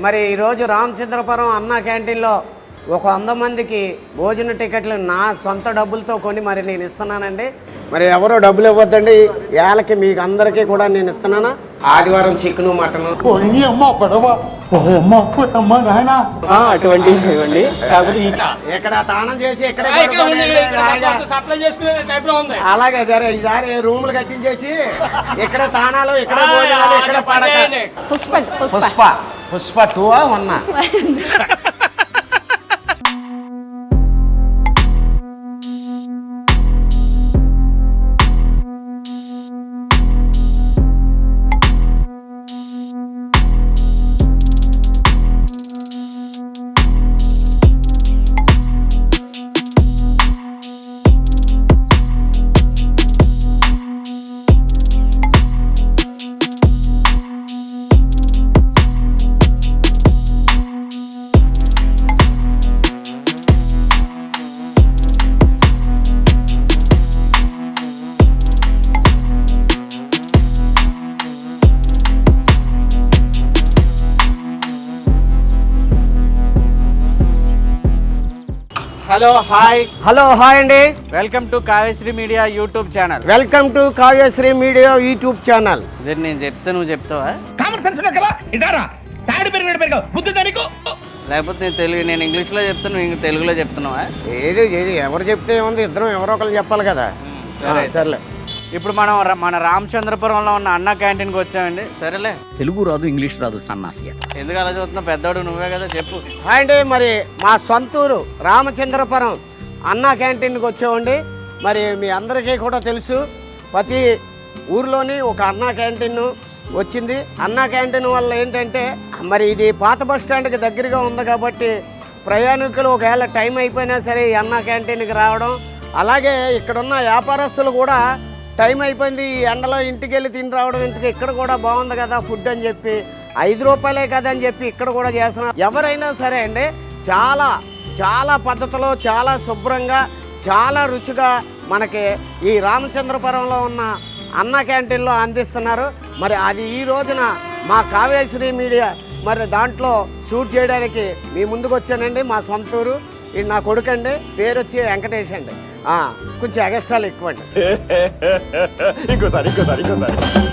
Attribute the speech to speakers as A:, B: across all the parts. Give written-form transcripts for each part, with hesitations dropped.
A: మరి ఈరోజు రామచంద్రపురం అన్న క్యాంటీన్లో ఒక 100 మందికి భోజన టికెట్లు నా సొంత డబ్బులతో కొని మరి నేను ఇస్తున్నానండి. మరి ఎవరో డబ్బులు ఇవ్వద్దండి, ఏళ్ళకి మీకు అందరికీ కూడా నేను ఇస్తున్నాను. ఆదివారం చికెను మటను
B: అటువంటి ఇవ్వండి.
A: ఇక్కడ తానం చేసి అలాగే సరే ఈసారి రూములు కట్టించేసి ఇక్కడ తానాలు ఇక్కడ భోజనాలు ఇక్కడ పడక. పుష్ప 2 1
B: హలో హాయ్ అండి.
C: Welcome to Kavyasri media YouTube channel.
A: Welcome to Kavyasri media YouTube channel.
C: నేను చెప్తే నువ్వు చెప్తావా? లేకపోతే నేను ఇంగ్లీష్లో చెప్తాను, నువ్వు తెలుగులో చెప్తున్నావా?
A: ఏది ఎవరు చెప్తే ఏముంది, ఇద్దరం ఎవరో ఒకరు చెప్పాలి కదా. సరేలే.
C: ఇప్పుడు మనం మన రామచంద్రపురంలో ఉన్న అన్న క్యాంటీన్కి వచ్చామండి. సరేలే,
B: తెలుగు రాదు, ఇంగ్లీష్ రాదు, సన్నాసి.
C: ఎందుకు అలా చూస్తున్నావు? పెద్దోడు నువ్వే కదా, చెప్పు.
A: అండి మరి మా సొంతూరు రామచంద్రపురం అన్న క్యాంటీన్కి వచ్చామండి. మరి మీ అందరికీ కూడా తెలుసు, ప్రతి ఊర్లోని ఒక అన్న క్యాంటీన్ వచ్చింది. అన్న క్యాంటీన్ వల్ల ఏంటంటే మరి ఇది పాత బస్ స్టాండ్కి దగ్గరగా ఉంది కాబట్టి ప్రయాణికులు ఒకవేళ టైం అయిపోయినా సరే ఈ అన్న క్యాంటీన్కి రావడం, అలాగే ఇక్కడున్న వ్యాపారస్తులు కూడా టైం అయిపోయింది ఈ ఎండలో ఇంటికి వెళ్ళి తిని రావడం, ఇంతకు ఇక్కడ కూడా బాగుంది కదా ఫుడ్ అని చెప్పి 5 రూపాయలే కదా అని చెప్పి ఇక్కడ కూడా చేస్తున్నారు. ఎవరైనా సరే అండి చాలా పద్ధతిలో, చాలా శుభ్రంగా, చాలా రుచిగా మనకి ఈ రామచంద్రపురంలో ఉన్న అన్న క్యాంటీన్లో అందిస్తున్నారు. మరి అది ఈ రోజున మా కావ్యశ్రీ మీడియా మరి దాంట్లో షూట్ చేయడానికి మీ ముందుకు వచ్చానండి. మా సొంతూరు, ఇది నా కొడుకండి, పేరు వచ్చి వెంకటేష్ అండి. కొంచెం ఎగస్ట్రాలు ఎక్కువండి, ఇంకోసారి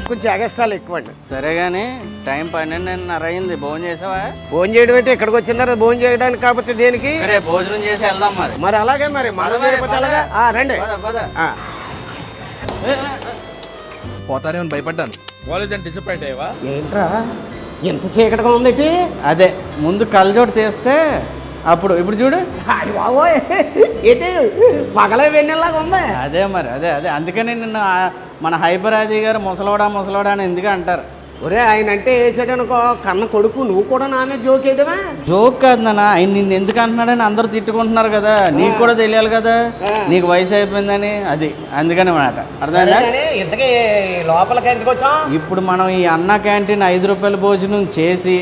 A: కొంచెం ఎగస్ట్రాలు ఎక్కువండి.
C: సరే కానీ టైం 12:30 అయింది. భోజనం చేసావా?
A: భోజనం చేయడం అంటే ఇక్కడికి వచ్చినారు భోజనం చేయడానికి, కాకపోతే దేనికి
C: భోజనం చేసి వెళ్దాం.
A: మరి అలాగే మరి రండి.
D: పోతారేమని భయపడ్డాను. కాలేజ్ డిసప్పాయింట్ అయ్యావా?
A: ఏంట్రా ఎంత చీకటిగా ఉంది?
C: అదే ముందు కళ్ళజోడు తీస్తే అప్పుడు, ఇప్పుడు చూడు
A: బాబోయ్ ఏంటి పగలే వెన్నెల్లాగా ఉంది.
C: అదే మరి అదే అందుకని నిన్ను మన హైపరాజీ గారు ముసలోడా అని ఎందుకు అంటారు.
A: ఒరే ఆయన అంటే వేసాడనుకో కన్న కొడుకు, నువ్వు కూడా నా మీద జోక్ వేయడమా?
C: జోక్ కాదు నాన్న, ఆయన నిన్ను ఎందుకు అంటున్నాడని అందరూ తిట్టుకుంటున్నారు కదా, నీకు కూడా తెలియాలి కదా, నీకు వయసు అయిపోయిందని. అది అందుకని మాట అర్థమైందా?
A: ఇంతకీ లోపలికి ఎందుకు వచ్చాం?
C: ఇప్పుడు మనం ఈ అన్న క్యాంటీన్ 5 రూపాయల భోజనం చేసి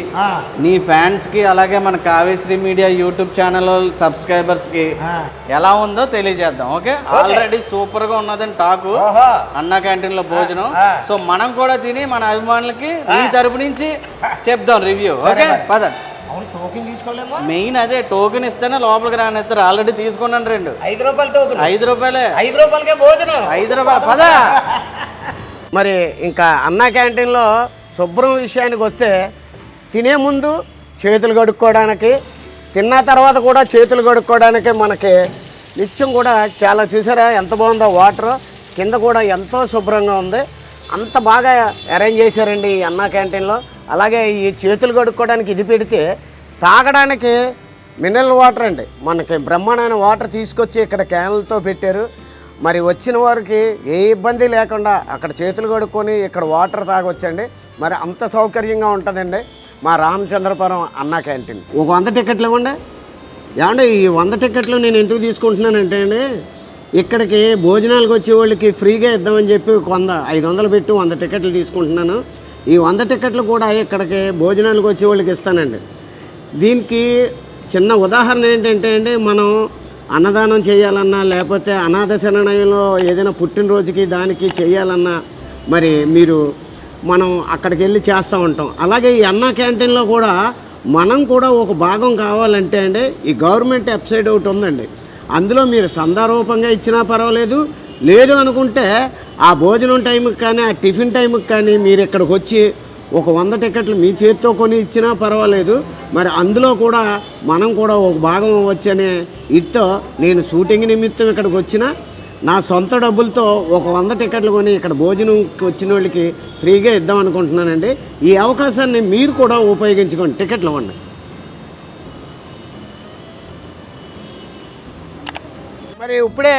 C: నీ ఫ్యాన్స్కి అలాగే మన కావ్యశ్రీ మీడియా యూట్యూబ్ ఛానల్ సబ్స్క్రైబర్స్కి ఎలా ఉందో తెలియజేద్దాం. ఓకే, ఆల్రెడీ సూపర్గా ఉన్నదని టాకు అన్న క్యాంటీన్లో భోజనం. సో మనం కూడా తిని మన అభిమానులకి నీ తరపు నుంచి చెప్దాం రివ్యూ. ఓకే పద.
A: టోకెన్ తీసుకోలేమో,
C: మెయిన్ అదే టోకెన్ ఇస్తేనే లోపలికి రానిస్తారు. ఆల్రెడీ తీసుకున్నాను 2
A: 5 రూపాయల టోకెన్.
C: 5 రూపాయలే,
A: 5 రూపాయలకే భోజనం,
C: 5 రూపాయలు. పద.
A: మరి ఇంకా అన్న క్యాంటీన్లో శుభ్రం విషయానికి వస్తే తినే ముందు చేతులు కడుక్కోవడానికి, తిన్న తర్వాత కూడా చేతులు కడుక్కోవడానికి మనకి నిత్యం కూడా చాలా చూసారా ఎంత బాగుందో. వాటర్ కింద కూడా ఎంతో శుభ్రంగా ఉంది, అంత బాగా అరేంజ్ చేశారండి ఈ అన్న క్యాంటీన్లో. అలాగే ఈ చేతులు కడుక్కోవడానికి ఇది పెడితే తాగడానికి మినరల్ వాటర్ అండి, మనకి బ్రహ్మాండమైన వాటర్ తీసుకొచ్చి ఇక్కడ క్యాన్లతో పెట్టారు. మరి వచ్చిన వారికి ఏ ఇబ్బంది లేకుండా అక్కడ చేతులు కడుక్కొని ఇక్కడ వాటర్ తాగొచ్చండి. మరి అంత సౌకర్యంగా ఉంటుందండి మా రామచంద్రపురం అన్న క్యాంటీన్. ఒక 100 టికెట్లు ఇవ్వండి. ఏమంటే ఈ 100 టికెట్లు నేను ఎందుకు తీసుకుంటున్నానంటే అండి, ఇక్కడికి భోజనాలకు వచ్చే వాళ్ళకి ఫ్రీగా ఇద్దామని చెప్పి 500 పెట్టి 100 టికెట్లు తీసుకుంటున్నాను. ఈ 100 టికెట్లు కూడా ఇక్కడికి భోజనాలకు వచ్చే వాళ్ళకి ఇస్తానండి. దీనికి చిన్న ఉదాహరణ ఏంటంటే అండి, మనం అన్నదానం చేయాలన్నా లేకపోతే అనాథ శరణాలయంలో ఏదైనా పుట్టినరోజుకి దానికి చేయాలన్నా మరి మీరు మనం అక్కడికి వెళ్ళి చేస్తూ ఉంటాం. అలాగే ఈ అన్న క్యాంటీన్లో కూడా మనం కూడా ఒక భాగం కావాలంటే అండి ఈ గవర్నమెంట్ వెబ్సైట్ ఒకటి ఉందండి. అందులో మీరు సందారూపంగా ఇచ్చినా పర్వాలేదు, లేదు అనుకుంటే ఆ భోజనం టైంకి కానీ ఆ టిఫిన్ టైంకి కానీ మీరు ఇక్కడికి వచ్చి ఒక 100 టికెట్లు మీ చేతితో కొని ఇచ్చినా పర్వాలేదు. మరి అందులో కూడా మనం కూడా ఒక భాగం వచ్చనే ఇదితో నేను షూటింగ్ నిమిత్తం ఇక్కడికి వచ్చిన నా సొంత డబ్బులతో ఒక 100 టికెట్లు కొని ఇక్కడ భోజనంకి వచ్చిన వాళ్ళకి ఫ్రీగా ఇద్దాం అనుకుంటున్నానండి. ఈ అవకాశాన్ని మీరు కూడా ఉపయోగించుకోండి, టికెట్లు ఇవ్వండి. మరి ఇప్పుడే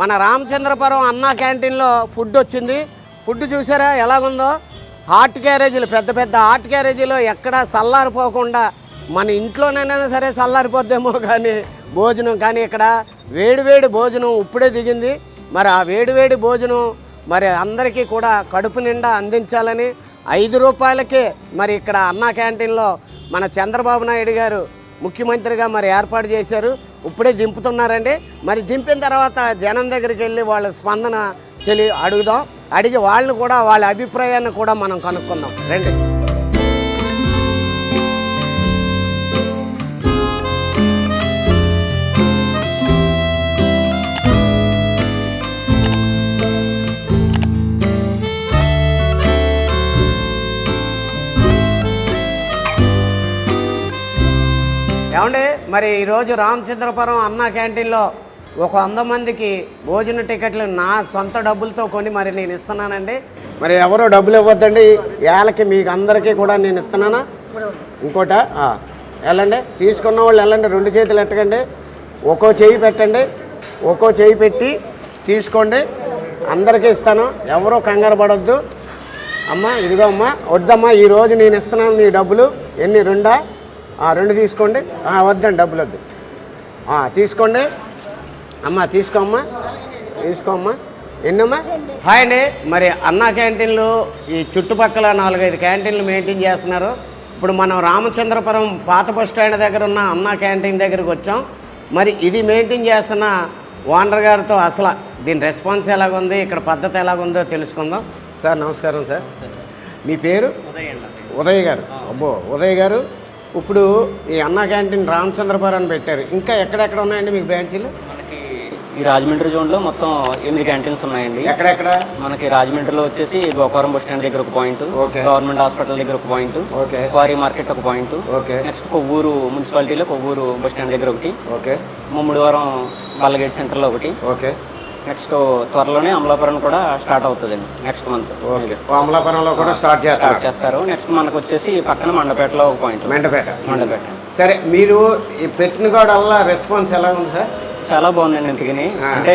A: మన రామచంద్రపురం అన్నా క్యాంటీన్లో ఫుడ్ వచ్చింది. ఫుడ్ చూసారా ఎలాగుందో? హాట్ క్యారేజీలు, పెద్ద పెద్ద హాట్ క్యారేజీలో ఎక్కడా చల్లారిపోకుండా, మన ఇంట్లోనైనా సరే చల్లారిపోద్దేమో కానీ భోజనం, కానీ ఇక్కడ వేడివేడి భోజనం ఇప్పుడే దిగింది. మరి ఆ వేడివేడి భోజనం మరి అందరికీ కూడా కడుపు నిండా అందించాలని 5 రూపాయలకే మరి ఇక్కడ అన్నా క్యాంటీన్లో మన చంద్రబాబు నాయుడు గారు ముఖ్యమంత్రిగా మరి ఏర్పాటు చేశారు. ఇప్పుడే దింపుతున్నారండి. మరి దింపిన తర్వాత జనం దగ్గరికి వెళ్ళి వాళ్ళ స్పందన అడుగుదాం. అడిగి వాళ్ళని కూడా వాళ్ళ అభిప్రాయాన్ని కూడా మనం కనుక్కుందాం రండి. ఏమండి, మరి ఈరోజు రామచంద్రపురం అన్నా క్యాంటీన్లో ఒక 100 మందికి భోజన టికెట్లు నా సొంత డబ్బులతో కొని మరి నేను ఇస్తున్నానండి. మరి ఎవరో డబ్బులు ఇవ్వద్దండి, ఏళ్ళకి మీకు అందరికీ కూడా నేను ఇస్తున్నానా. ఇంకోట వెళ్ళండి, తీసుకున్న వాళ్ళు వెళ్ళండి, 2 చేతులు ఎట్టకండి, ఒక్కో చేయి పెట్టండి, ఒక్కో చేయి పెట్టి తీసుకోండి, అందరికీ ఇస్తాను, ఎవరో కంగారు పడొద్దు. అమ్మ ఇదిగో అమ్మ, వద్దమ్మా ఈరోజు నేను ఇస్తున్నాను మీ డబ్బులు. ఎన్ని? 2 తీసుకోండి. వద్దండి, డబ్బులు వద్దు, తీసుకోండి అమ్మ, తీసుకోమ్మా. ఎన్నమ్మా? హాయ్ అండి. మరి అన్నా క్యాంటీన్లు ఈ చుట్టుపక్కల 4-5 క్యాంటీన్లు మెయింటైన్ చేస్తున్నారు. ఇప్పుడు మనం రామచంద్రపురం పాత బస్ స్టాండ్ దగ్గర ఉన్న అన్నా క్యాంటీన్ దగ్గరికి వచ్చాం. మరి ఇది మెయింటైన్ చేస్తున్న ఓనర్ గారితో అసలు దీని రెస్పాన్స్ ఎలాగుంది, ఇక్కడ పద్ధతి ఎలాగుందో తెలుసుకుందాం. సార్ నమస్కారం సార్. మీ పేరు? ఉదయ్ గారు. అబ్బో ఉదయ్ గారు, ఇప్పుడు ఈ అన్నా క్యాంటీన్ రామచంద్రపురం పెట్టారు, ఇంకా ఎక్కడెక్కడ ఉన్నాయండి మీకు బ్రాంచీలు?
E: ఈ రాజమండ్రి జోన్లో మొత్తం 8 క్యాంటీన్స్ ఉన్నాయండి.
A: ఎక్కడెక్కడ?
E: మనకి రాజమండ్రిలో వచ్చేసి గోకవరం బస్ స్టాండ్ దగ్గర ఒక పాయింట్, గవర్నమెంట్ హాస్పిటల్ దగ్గర ఒక పాయింట్, క్వారీ మార్కెట్ ఒక పాయింట్, నెక్స్ట్ కొవ్వూరు మున్సిపాలిటీలో కొవ్వూరు బస్ స్టాండ్ దగ్గర ఒకటి, ముమ్మిడివరం బాలగేట్ సెంటర్లో ఒకటి, నెక్స్ట్ త్వరలోనే అమలాపురం కూడా స్టార్ట్ అవుతుందండి నెక్స్ట్ మంత్.
A: అమలాపురంలో కూడా స్టార్ట్
E: చేస్తారు. నెక్స్ట్ మనకు వచ్చేసి పక్కన మండపేటలో ఒక పాయింట్. మండపేట.
A: సరే, మీరు ఈ పెట్టిన కూడా రెస్పాన్స్ ఎలా ఉంది సార్?
E: చాలా బాగుందండి. ఇంతకని అంటే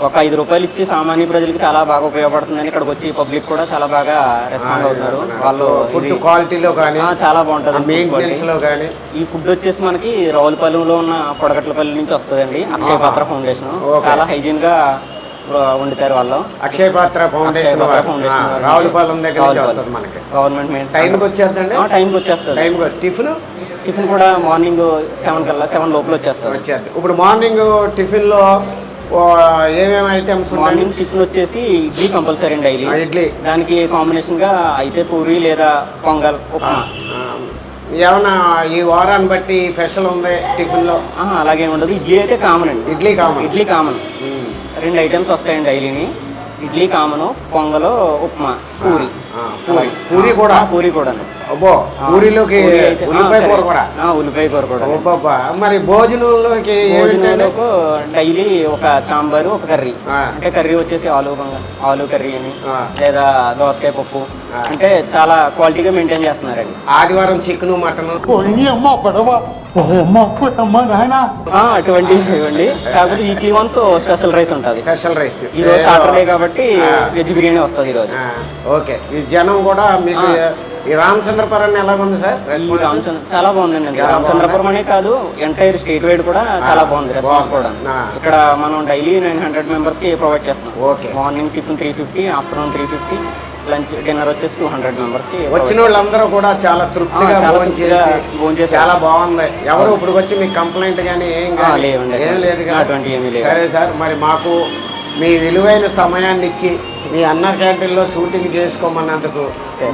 E: ఒక 5 రూపాయలు ఇచ్చి సామాన్య ప్రజలకి చాలా బాగా ఉపయోగపడుతుందని ఇక్కడికి వచ్చి పబ్లిక్ కూడా చాలా బాగా రెస్పాండ్ అవుతున్నారు. వాళ్ళు
A: క్వాలిటీలో కానీ
E: చాలా బాగుంటుంది.
A: మెయింటెనెన్స్ లో కానీ
E: ఈ ఫుడ్ వచ్చేసి మనకి రావులపాలెంలో ఉన్న పొడగట్లపల్లి నుంచి వస్తుందండి. అక్షయ పాత్ర ఫౌండేషన్ చాలా హైజీన్ గా వండుతారు వాళ్ళు.
A: అక్షయ పాత్ర ఫౌండేషన్ రావులపాలెం దగ్గర గవర్నమెంట్ టైంకి వచ్చేస్తుంది.
E: టైంకి వచ్చేస్తుంది. టిఫిన్ కూడా మార్నింగ్ 7 లోపల వచ్చేస్తుంది.
A: ఇప్పుడు మార్నింగ్ టిఫిన్ లో ఏమేమి ఐటమ్స్?
E: మార్నింగ్ టిఫిన్ వచ్చేసి ఇడ్లీ కంపల్సరీ అండి డైలీ.
A: ఇడ్లీ,
E: దానికి కాంబినేషన్ గా అయితే పూరి లేదా పొంగల్, ఉప్మా.
A: ఏమన్నా ఈ వారాన్ని బట్టి స్పెషల్ ఉంది టిఫిన్ లో?
E: అలాగే ఉండదు. ఇడ్లీ అయితే కామన్ అండి. ఇడ్లీ కామన్ 2 ఐటమ్స్ వస్తాయండి డైలీని. ఇడ్లీ కామను, పొంగలు, ఉప్మా, పూరి కూడా.
A: అబ్బో, పూరిలోకి
E: ఉల్లిపాయ కూర కూడా.
A: మరి భోజనంలోకి
E: డైలీ ఒక సాంబారు, ఒక కర్రీ. అంటే కర్రీ వచ్చేసి ఆలు కర్రీ అని, లేదా దోసకాయ పప్పు. అంటే చాలా క్వాలిటీగా మెయింటైన్ చేస్తున్నారండి.
A: ఆదివారం చికెన్, మటన్
E: అటువంటివి ఇవ్వండి. కాకపోతే వీక్లీ వన్స్ స్పెషల్ రైస్ ఉంటుంది. ఈ రోజు సాటర్డే కాబట్టి వెజ్ బిర్యానీ వస్తుంది ఈ రోజు.
A: ఓకే, ఈ జనం కూడా మీకు ఈ రామచంద్రపురం ఎలా ఉంది సార్?
E: చాలా బాగుందండి. రామచంద్రపురం అనే కాదు, ఎంటైర్ స్టేట్ వైడ్ కూడా చాలా బాగుంది రెస్పాన్స్ కూడా. ఇక్కడ మనం డైలీ 900 మెంబర్స్ కి ప్రొవైడ్ చేస్తాం. Morning tiffin 350, afternoon 350, lunch dinner వచ్చేసి 200 మెంబర్స్ కి.
A: వచ్చిన వాళ్ళందరూ కూడా చాలా తృప్తిగా భోంచేసి చాలా బాగుంది. ఎవరు ఇప్పుడు వచ్చి మీకు కంప్లైంట్ కానీ ఏం లేదు?
E: అటువంటి ఏమీ లేదు.
A: సరే సార్, మరి మాకు మీ విలువైన సమయాన్ని ఇచ్చి మీ అన్న క్యాంటీన్లో షూటింగ్ చేసుకోమన్నందుకు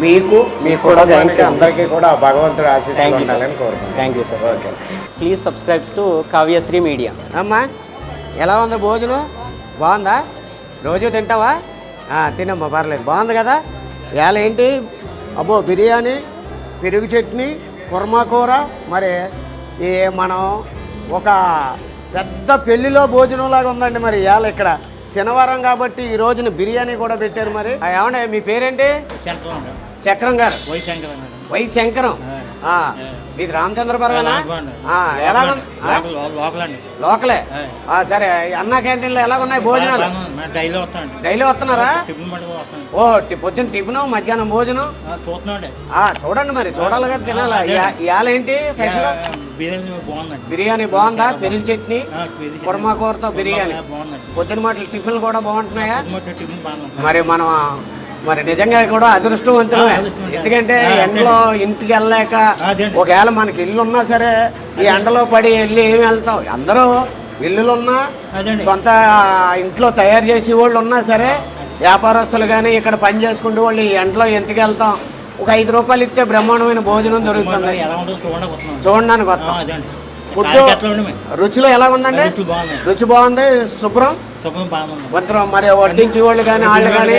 A: మీకు మీ కుటుంబానికి అందరికీ కూడా భగవంతుడు ఆశీస్సులు ఉండాలని కోరుకుంటున్నాను.
E: Thank you sir.
A: Okay.
E: Please subscribe to Kavyasri media.
A: అమ్మా ఎలా ఉంది భోజనం? బాగుందా? రోజు తింటావా? తినమ్మా, పర్లేదు. బాగుంది కదా? ఇవాళ ఏంటి? అబ్బో, బిర్యానీ, పెరుగు చట్నీ, కుర్మా కూర. మరి ఈ మనం ఒక పెద్ద పెళ్లిలో భోజనంలాగా ఉందండి. మరి ఇవాళ ఇక్కడ శనివారం కాబట్టి ఈ రోజున బిర్యానీ కూడా పెట్టారు. మరి ఏమండి మీ పేరేంటి? చక్రం గారు. వై శంకరం. మీది రామచంద్రపురమేనా? ఎలా లోకలే. సరే, అన్న క్యాంటీన్లో ఎలా ఉన్నాయి భోజనాలు? డైలీ వస్తున్నారా? ఓ, పొద్దున్న టిఫిన్, మధ్యాహ్నం భోజనం చూడండి. మరి చూడాలి కదా, తినాలా? ఇవాళ ఏంటి స్పెషల్? బిర్యానీ బాగుందా? పెరుగు చట్నీ, కుర్మా కూరతో బిర్యానీ. పొద్దున మాటలు టిఫిన్లు కూడా బాగుంటున్నాయా? మరి నిజంగా కూడా అదృష్టవంతులమే. ఎందుకంటే ఎండలో ఇంటికి వెళ్ళలేక, ఒకవేళ మనకి ఇల్లు ఉన్నా సరే ఈ ఎండలో పడి వెళ్ళి ఏమి వెళ్తాం? అందరూ ఇల్లులున్నా, సొంత ఇంట్లో తయారు చేసే వాళ్ళు ఉన్నా సరే, వ్యాపారస్తులు కానీ ఇక్కడ పని చేసుకుంటే వాళ్ళు ఈ ఎండలో ఎందుకు వెళ్తాం? ఒక 5 రూపాయలు ఇస్తే బ్రహ్మాండమైన భోజనం దొరుకుతుంది. చూడడానికి వస్తాం. ఫుడ్ రుచిలో ఎలా ఉందండి? రుచి బాగుంది. శుభ్రం భద్రం. మరి వడ్డించే వాళ్ళు కానీ వాళ్ళు కానీ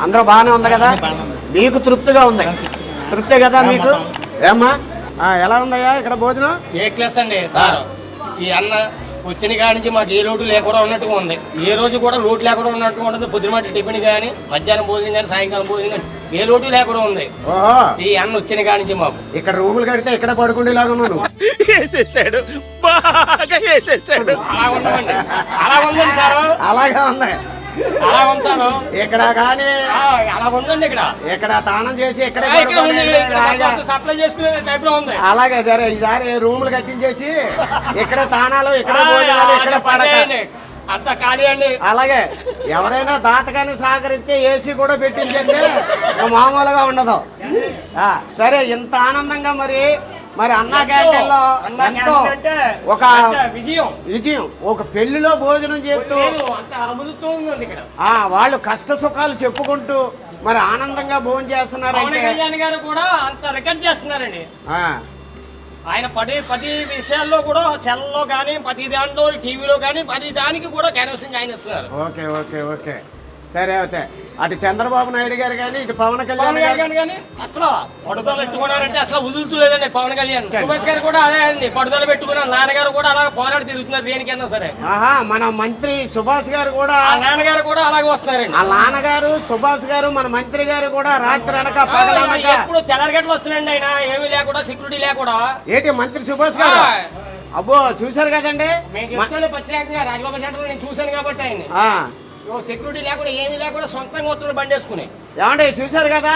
A: అందరూ బాగానే ఉంది కదా? మీకు తృప్తిగా ఉంది? తృప్తే కదా మీకు? ఏమ్మా ఎలా ఉందయ్యా ఇక్కడ భోజనం?
F: ఏ క్లాస్ అండి సార్? ఈ అన్న వచ్చిన కాడి నుంచి మాకు ఏ లోటు లేకుండా ఉన్నట్టుగా ఉంది. ఏ రోజు కూడా లోటు లేకుండా ఉన్నట్టుగా ఉంటుంది. పొద్దునమాటి టిఫిన్ కానీ, మధ్యాహ్నం భోజనం కానీ, సాయంకాలం భోజనం కానీ ఏ లోటు లేకుండా ఉంది.
A: ఓహో,
F: ఈ అన్న వచ్చిన కాడి నుంచి మాకు
A: ఇక్కడ రూములు కడితే ఇక్కడ పడుకుండేలాగా ఉన్నాను.
D: వేసేసాడు, బాగా వేసేసాడు.
F: అలా ఉండమండి, అలా ఉందండి సార్.
A: అలాగే ఉంది.
F: అలా ఉంది సార్
A: ఇక్కడ కానీ.
F: అలా ఉందండి.
A: ఇక్కడ తానం చేసి ఇక్కడే
F: సప్లై చేసుకునే టైప్ లో ఉంది.
A: అలాగే సరే, ఈసారి రూములు కట్టించేసి ఇక్కడ తానాలు, ఇక్కడ భోజనాలు, ఇక్కడ పడక
F: అంతా ఖాళీ అండి.
A: అలాగే ఎవరైనా దాతకాన్ని సహకరిస్తే ఏసీ కూడా పెట్టించేస్తే మామూలుగా ఉండదు. సరే, ఇంత ఆనందంగా మరి అన్న క్యాంటీన్లో ఎంతో ఒక విజయం, ఒక పెళ్లిలో భోజనం చేస్తూ వాళ్ళు కష్ట సుఖాలు చెప్పుకుంటూ మరి ఆనందంగా భోజనం చేస్తున్నారంటే
F: గారు కూడా అంత రికార్డ్ చేస్తున్నారండి. ఆయన ప్రతి విషయాల్లో కూడా సెల్లో కానీ, ప్రతి దాంట్లో టీవీలో కానీ, ప్రతి దానికి కూడా క్యాన్వసింగ్ ఆయన ఇస్తున్నారు.
A: ఓకే ఓకే ఓకే సరే. అయితే అటు చంద్రబాబు నాయుడు గారు కానీ, ఇటు పవన్ కళ్యాణ్ గారు
F: కానీ అసలు పడుదల పెట్టుకున్నారంటే అసలు వదులుతులేదండి. పవన్ కళ్యాణ్, సుభాష్ గారు కూడా అదే అండి, పడుదల పెట్టుకున్నారు. నాన్నగారు కూడా అలా పోరాడి తిరుగుతున్నారు దేనికైనా సరే.
A: మన మంత్రి సుభాష్ గారు కూడా,
F: నాన్నగారు కూడా అలాగే వస్తున్నారండి.
A: ఆ నాన్నగారు సుభాష్ గారు, మన మంత్రి గారు కూడా రాత్రి అనక పగలనక
F: ఎప్పుడు తెల్లరగట్లు వస్తున్నాయండి. ఆయన ఏమీ లేకుండా, సెక్యూరిటీ లేకుండా.
A: ఏంటి మంత్రి సుభాష్ గారు? అబ్బో, చూసారు కదండి
F: ప్రత్యేకంగా రాజగోపాల్ సెంటర్ నేను చూశాను కాబట్టి ఆయన సెక్యూరిటీ లేకుండా, ఏమీ లేకుండా సొంతంగా వస్తున్నాడు బండి వేసుకుని.
A: ఏమంటే చూశారు కదా,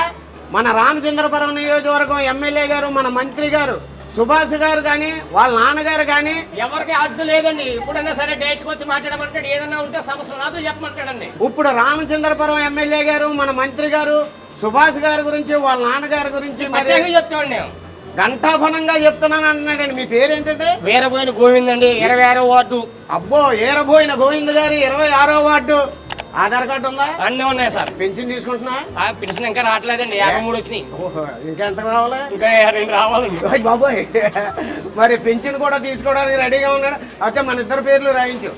A: మన రామచంద్రపురం నియోజకవర్గం ఎమ్మెల్యే గారు, మన మంత్రి గారు సుభాష్ గారు కానీ, వాళ్ళ నాన్నగారు కానీ
F: ఎవరికి అర్జు లేదండి. ఇప్పుడైనా సరే డైరెక్ట్కి వచ్చి మాట్లాడమంటాడు. ఏదైనా ఉంటే సమస్య నాతో చెప్పమంటాడండి.
A: ఇప్పుడు రామచంద్రపురం ఎమ్మెల్యే గారు, మన మంత్రి గారు సుభాష్ గారి గురించి, వాళ్ళ నాన్నగారి గురించి మరి
F: చెప్తామండి.
A: ఘంటాఫనంగా చెప్తున్నాను అంటున్నాడండి. మీ పేరేంటంటే?
F: వీరబోయిన గోవింద్ అండి, 26వ వార్డు.
A: అబ్బో, వీరబోయిన గోవింద్ గారి 26వ వార్డు. ఆధార్ కార్డు ఉందా?
F: అన్నీ ఉన్నాయి సార్.
A: పెన్షన్ తీసుకుంటున్నా?
F: పెన్షన్ ఇంకా రావట్లేదండి. 53 వచ్చినాయి.
A: ఇంకా ఎంత రావాలి?
F: ఇంకా 2 రావాలండి.
A: బాబోయ్, మరి పెన్షన్ కూడా తీసుకోవడానికి రెడీగా ఉన్నాడు. అయితే మన ఇద్దరు పేర్లు రాయించు.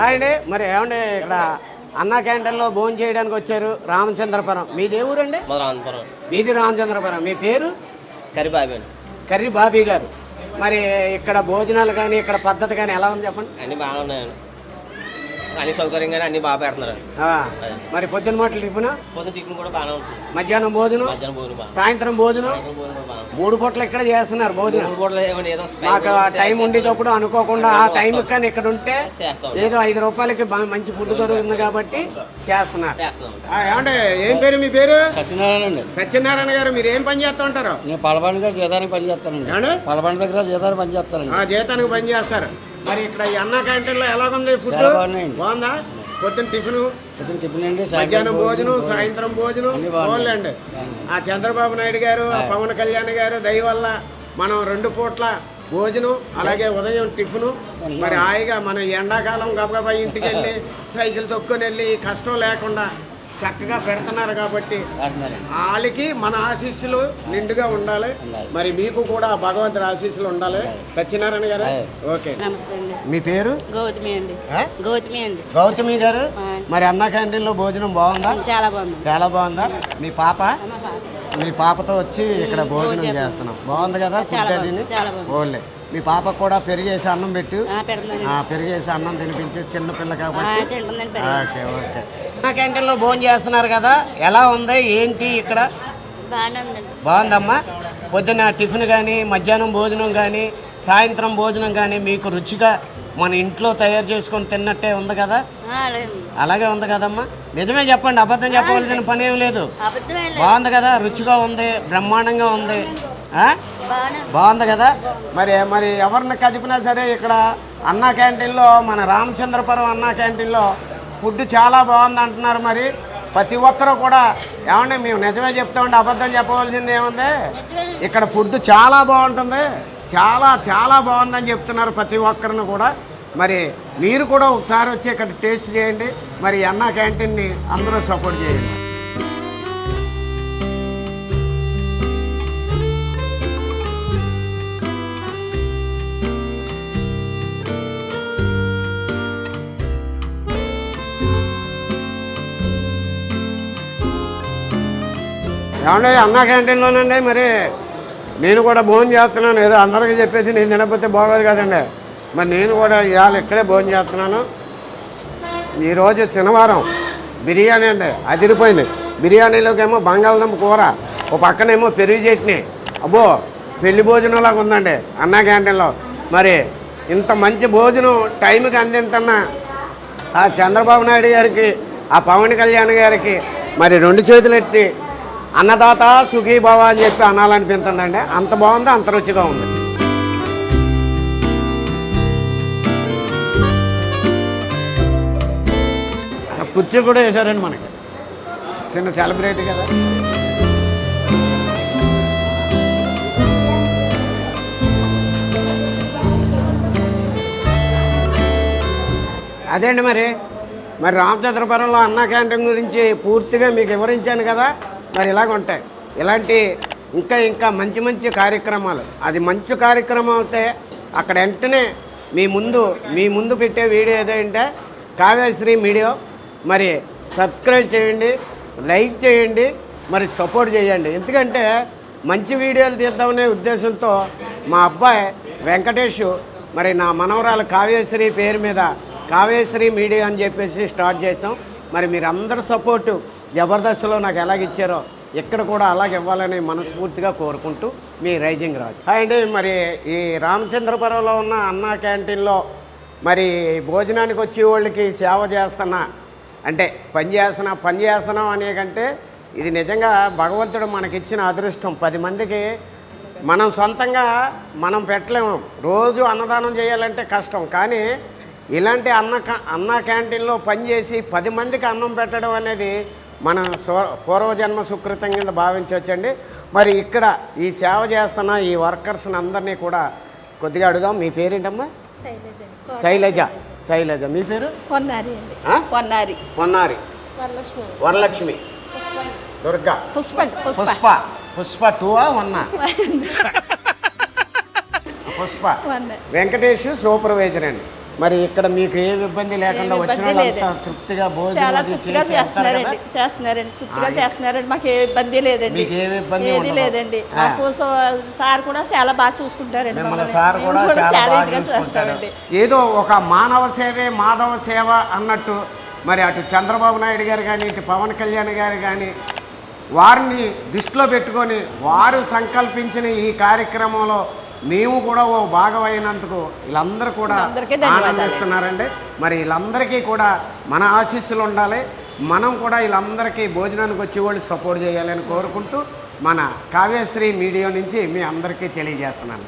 A: అండి, మరి ఏమండి ఇక్కడ అన్న క్యాంటీన్లో భోజనం చేయడానికి వచ్చారు రామచంద్రపురం. మీది ఏ ఊరండి? మీది రామచంద్రపురం. మీ పేరు? కర్రీ బాబీ గారు. మరి ఇక్కడ భోజనాలు కానీ, ఇక్కడ పద్ధతి కానీ ఎలా ఉంది చెప్పండి?
G: అన్ని బాగా ఉన్నాయండి, అన్ని సౌకర్యంగానే అన్ని బాగా పెడుతున్నారు.
A: మరి పొద్దున మాటలు టిఫిన్,
G: పొద్దున టిఫిన్ కూడా బాగానే ఉంటుంది.
A: మధ్యాహ్నం భోజనం, సాయంత్రం భోజనం, 3 పూటలు ఇక్కడ చేస్తున్నారు భోజనం. మాకు టైం ఉండేటప్పుడు అనుకోకుండా ఆ టైంకి కానీ ఇక్కడ ఉంటే ఏదో 5 రూపాయలకి మంచి ఫుడ్ దొరుకుతుంది కాబట్టి చేస్తున్నారు. ఏమంటే ఏం పేరు మీ పేరు?
C: సత్యనారాయణ అండి.
A: సత్యనారాయణ గారు, మీరు ఏం పని చేస్తూ ఉంటారు?
C: నేను పలబండి దగ్గర జీతానికి పని చేస్తానండి. పలబండి దగ్గర జీతానికి పని చేస్తానండి.
A: జీతానికి పని చేస్తారు. మరి ఇక్కడ ఈ అన్న క్యాంటీన్లో ఎలాగుంది ఫుడ్? బాగుందా? పొద్దున్న టిఫిన్ అండి, మధ్యాహ్నం భోజనం, సాయంత్రం భోజనం బాగుందండి. ఆ చంద్రబాబు నాయుడు గారు, ఆ పవన్ కళ్యాణ్ గారు దయ వల్ల మనం 2 పూట్ల భోజనం అలాగే ఉదయం టిఫిను మరి హాయిగా మనం ఎండాకాలం గబగబా ఇంటికి వెళ్ళి సైకిల్ తొక్కుని వెళ్ళి ఈ కష్టం లేకుండా చక్కగా పెడుతున్నారు కాబట్టి వాళ్ళకి మన ఆశీస్సులు నిండుగా ఉండాలి. మరి మీకు కూడా భగవంతుడి ఆశీస్సులు ఉండాలి. సత్యనారాయణ గారు ఓకే.
H: నమస్తే అండి.
A: మీ పేరు?
H: గౌతమి అండి. గౌతమి అండి.
A: గౌతమి గారు, మరి అన్నా క్యాంటీన్లో భోజనం బాగుందా?
H: చాలా బాగుంది.
A: చాలా బాగుందా? మీ పాప? మీ పాపతో వచ్చి ఇక్కడ భోజనం చేస్తున్నాం. బాగుంది కదా ఫుడ్ అది? ఓన్లీ మీ పాపకు కూడా పెరిగేసి అన్నం పెట్టు. పెరిగేసి అన్నం తినిపించు, చిన్న పిల్ల కాబట్టి. Okay okay. అన్నా క్యాంటీన్లో భోజనం చేస్తున్నారు కదా, ఎలా ఉంది ఏంటి ఇక్కడ? బాగుందమ్మా. పొద్దున్న టిఫిన్ కానీ, మధ్యాహ్నం భోజనం కానీ, సాయంత్రం భోజనం కానీ మీకు రుచిగా మన ఇంట్లో తయారు చేసుకొని తిన్నట్టే ఉంది కదా? అలాగే ఉంది కదమ్మా? నిజమే చెప్పండి, అబద్ధం చెప్పవలసిన పని ఏం లేదు. బాగుంది కదా, రుచిగా ఉంది, బ్రహ్మాండంగా ఉంది. బాగుంది కదా? మరి మరి ఎవరిని కదిపినా సరే ఇక్కడ అన్నా క్యాంటీన్లో, మన రామచంద్రపురం అన్నా క్యాంటీన్లో ఫుడ్ చాలా బాగుంది అంటున్నారు. మరి ప్రతి ఒక్కరూ కూడా ఏమంటే మేము నిజమే చెప్తామండి, అబద్ధం చెప్పవలసింది ఏముంది? ఇక్కడ ఫుడ్ చాలా బాగుంటుంది, చాలా చాలా బాగుందని చెప్తున్నారు ప్రతి ఒక్కరిని కూడా. మరి మీరు కూడా ఒకసారి వచ్చి ఇక్కడ టేస్ట్ చేయండి. మరి అన్నా క్యాంటీన్ని అందరూ సపోర్ట్ చేయండి. ఏమంటే అన్నా క్యాంటీన్లోనండి మరి నేను కూడా భోజనం చేస్తున్నాను. ఏదో అందరికీ చెప్పేసి నేను తినకపోతే బాగోదు కదండి. మరి నేను కూడా ఇవాళ ఇక్కడే భోజనం చేస్తున్నాను. ఈరోజు శనివారం బిర్యానీ అండి, అదిరిపోయింది. బిర్యానీలోకి ఏమో బంగాళదుంప కూర, ఓ పక్కనేమో పెరుగు చట్నీ. అబ్బో పెళ్లి భోజనంలాగా ఉందండి అన్నా క్యాంటీన్లో. మరి ఇంత మంచి భోజనం టైంకి అందింతన్న ఆ చంద్రబాబు నాయుడు గారికి, ఆ పవన్ కళ్యాణ్ గారికి మరి 2 చేతులు ఎత్తి అన్నదాత సుఖీభావ అని చెప్పి అనాలనిపిస్తుందండి. అంత బాగుంది, అంత రుచిగా ఉంది. కుర్చీ కూడా వేశారండి మనకి, చిన్న సెలబ్రిటీ కదా. అదేండి మరి రామచంద్రపురంలో అన్నా క్యాంటీన్ గురించి పూర్తిగా మీకు వివరించాను కదా. మరి ఇలాగ ఉంటాయి ఇలాంటి ఇంకా మంచి మంచి కార్యక్రమాలు. అది మంచి కార్యక్రమం అయితే అక్కడ వెంటనే మీ ముందు పెట్టే వీడియో ఏదంటే కావ్యశ్రీ మీడియా. మరి సబ్స్క్రైబ్ చేయండి, లైక్ చేయండి, మరి సపోర్ట్ చేయండి. ఎందుకంటే మంచి వీడియోలు తీద్దామనే ఉద్దేశంతో మా అబ్బాయి వెంకటేష్ మరి నా మనవరాలు కావ్యశ్రీ పేరు మీద కావ్యశ్రీ మీడియా అని చెప్పేసి స్టార్ట్ చేసాం. మరి మీరు అందరి సపోర్టు జబర్దస్త్లో నాకు ఎలాగిచ్చారో ఇక్కడ కూడా అలాగే ఇవ్వాలని మనస్ఫూర్తిగా కోరుకుంటూ మీ రైజింగ్ రాజు. హాయ్ అండి. మరి ఈ రామచంద్రపురంలో ఉన్న అన్నా క్యాంటీన్లో మరి భోజనానికి వచ్చే వాళ్ళకి సేవ చేస్తున్నా అంటే పని చేస్తున్నాం అనే కంటే ఇది నిజంగా భగవంతుడు మనకిచ్చిన అదృష్టం. 10 మందికి మనం సొంతంగా మనం పెట్టలేము. రోజు అన్నదానం చేయాలంటే కష్టం. కానీ ఇలాంటి అన్నా క్యాంటీన్లో పనిచేసి 10 మందికి అన్నం పెట్టడం అనేది మన పూర్వజన్మ సుకృతం కింద భావించవచ్చండి. మరి ఇక్కడ ఈ సేవ చేస్తున్న ఈ వర్కర్స్ని అందరినీ కూడా కొద్దిగా అడుగుదాం. మీ పేరేంటమ్మా? శైలజ. మీ పేరు? పొన్నారి, వరలక్ష్మి, దుర్గా, పుష్ప 2 1 పుష్ప, వెంకటేష్ సూపర్వైజర్ అండి. మరి ఇక్కడ మీకు ఏ ఇబ్బంది లేకుండా వచ్చిన వాళ్ళంతా తృప్తిగా భోజనం
H: చేస్తున్నారండి. మాకు ఏ ఇబ్బంది లేదండి.
A: మీకు ఏ ఇబ్బంది
H: లేదండి. సార్ కూడా చాలా బాగా చూసుకుంటారండి.
A: మిమ్మల్ని సార్ కూడా చాలా బాగా చూసుకుంటారు. ఏదో ఒక మానవ సేవే మాధవ సేవ అన్నట్టు మరి అటు చంద్రబాబు నాయుడు గారు కానీ ఇటు పవన్ కళ్యాణ్ గారు కానీ వారిని దృష్టిలో పెట్టుకొని వారు సంకల్పించిన ఈ కార్యక్రమంలో మేము కూడా ఓ భాగమైనందుకు వీళ్ళందరూ కూడా ఆనందిస్తున్నారండి. మరి వీళ్ళందరికీ కూడా మన ఆశీస్సులు ఉండాలి. మనం కూడా వీళ్ళందరికీ భోజనానికి వచ్చేవాళ్ళు సపోర్ట్ చేయాలని కోరుకుంటూ మన కావ్యశ్రీ మీడియా నుంచి మీ అందరికీ తెలియజేస్తున్నాను.